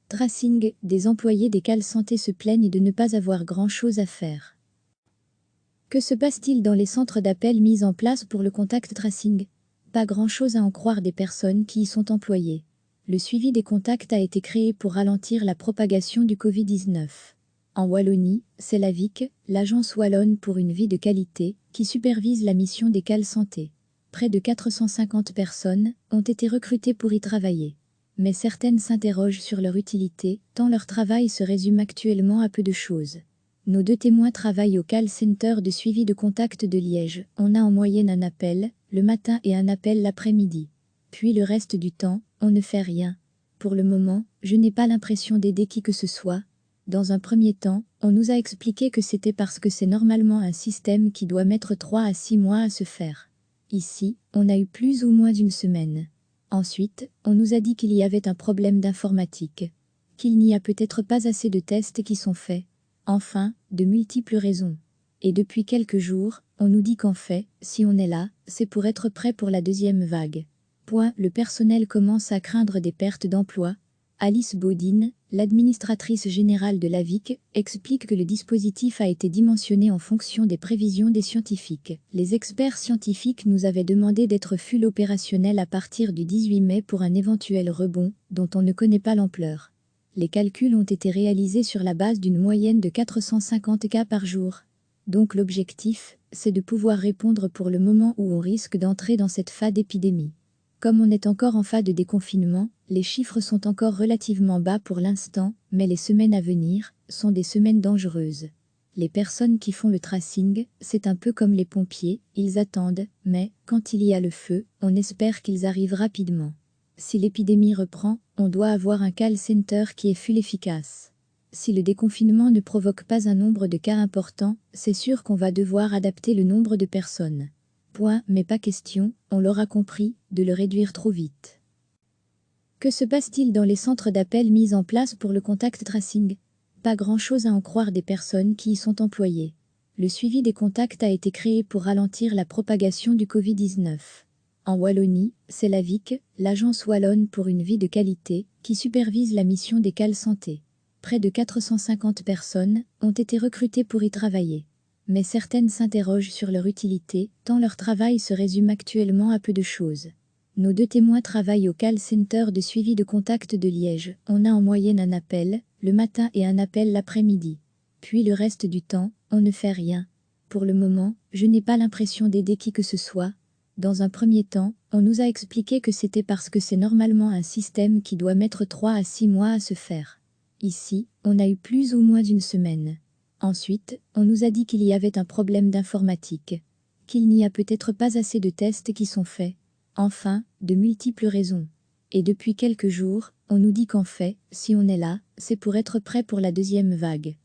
Tracing, des employés des cales santé se plaignent de ne pas avoir grand-chose à faire. Que se passe-t-il dans les centres d'appel mis en place pour le contact tracing? Pas grand-chose à en croire des personnes qui y sont employées. Le suivi des contacts a été créé pour ralentir la propagation du Covid-19. En Wallonie, c'est l'AVIC, l'Agence Wallonne pour une vie de qualité, qui supervise la mission des cales santé. Près de 450 personnes ont été recrutées pour y travailler. Mais certaines s'interrogent sur leur utilité, tant leur travail se résume actuellement à peu de choses. Nos deux témoins travaillent au call center de suivi de contact de Liège. On a en moyenne un appel le matin et un appel l'après-midi. Puis le reste du temps, on ne fait rien. Pour le moment, je n'ai pas l'impression d'aider qui que ce soit. Dans un premier temps, on nous a expliqué que c'était parce que c'est normalement un système qui doit mettre 3 à 6 mois à se faire. Ici, on a eu plus ou moins une semaine. Ensuite, on nous a dit qu'il y avait un problème d'informatique. Qu'il n'y a peut-être pas assez de tests qui sont faits. Enfin, de multiples raisons. Et depuis quelques jours, on nous dit qu'en fait, si on est là, c'est pour être prêt pour la deuxième vague. Le personnel commence à craindre des pertes d'emploi. Alice Baudine, l'administratrice générale de l'AVIC, explique que le dispositif a été dimensionné en fonction des prévisions des scientifiques. Les experts scientifiques nous avaient demandé d'être full opérationnels à partir du 18 mai pour un éventuel rebond, dont on ne connaît pas l'ampleur. Les calculs ont été réalisés sur la base d'une moyenne de 450 cas par jour. Donc l'objectif, c'est de pouvoir répondre pour le moment où on risque d'entrer dans cette phase d'épidémie. Comme on est encore en phase de déconfinement, les chiffres sont encore relativement bas pour l'instant, mais les semaines à venir sont des semaines dangereuses. Les personnes qui font le tracing, c'est un peu comme les pompiers, ils attendent, mais, quand il y a le feu, on espère qu'ils arrivent rapidement. Si l'épidémie reprend, on doit avoir un call center qui est full efficace. Si le déconfinement ne provoque pas un nombre de cas important, c'est sûr qu'on va devoir adapter le nombre de personnes. Mais pas question, on l'aura compris, de le réduire trop vite. Que se passe-t-il dans les centres d'appel mis en place pour le contact tracing? Pas grand-chose à en croire des personnes qui y sont employées. Le suivi des contacts a été créé pour ralentir la propagation du Covid-19. En Wallonie, c'est l'AVIC, l'Agence Wallonne pour une vie de qualité, qui supervise la mission des cales santé. Près de 450 personnes ont été recrutées pour y travailler. Mais certaines s'interrogent sur leur utilité, tant leur travail se résume actuellement à peu de choses. Nos deux témoins travaillent au call center de suivi de contact de Liège. On a en moyenne un appel le matin et un appel l'après-midi. Puis le reste du temps, on ne fait rien. Pour le moment, je n'ai pas l'impression d'aider qui que ce soit. Dans un premier temps, on nous a expliqué que c'était parce que c'est normalement un système qui doit mettre 3 à 6 mois à se faire. Ici, on a eu plus ou moins une semaine. Ensuite, on nous a dit qu'il y avait un problème d'informatique. Qu'il n'y a peut-être pas assez de tests qui sont faits. Enfin, de multiples raisons. Et depuis quelques jours, on nous dit qu'en fait, si on est là, c'est pour être prêt pour la deuxième vague.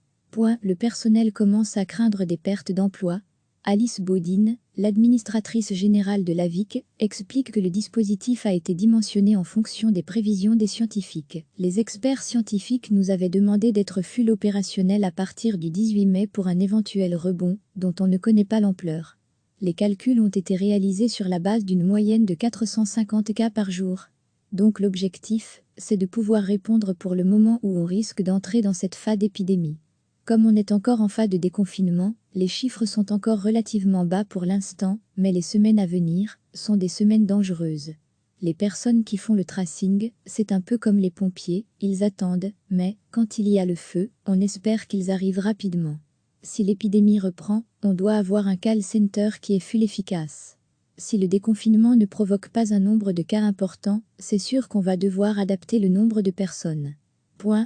Le personnel commence à craindre des pertes d'emploi. Alice Baudine, l'administratrice générale de l'AVIC, explique que le dispositif a été dimensionné en fonction des prévisions des scientifiques. Les experts scientifiques nous avaient demandé d'être full opérationnels à partir du 18 mai pour un éventuel rebond, dont on ne connaît pas l'ampleur. Les calculs ont été réalisés sur la base d'une moyenne de 450 cas par jour. Donc l'objectif, c'est de pouvoir répondre pour le moment où on risque d'entrer dans cette phase d'épidémie. Comme on est encore en phase de déconfinement, les chiffres sont encore relativement bas pour l'instant, mais les semaines à venir sont des semaines dangereuses. Les personnes qui font le tracing, c'est un peu comme les pompiers, ils attendent, mais, quand il y a le feu, on espère qu'ils arrivent rapidement. Si l'épidémie reprend, on doit avoir un call center qui est full efficace. Si le déconfinement ne provoque pas un nombre de cas important, c'est sûr qu'on va devoir adapter le nombre de personnes.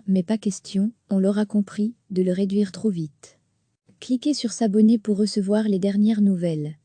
Mais pas question, on l'aura compris, de le réduire trop vite. Cliquez sur s'abonner pour recevoir les dernières nouvelles.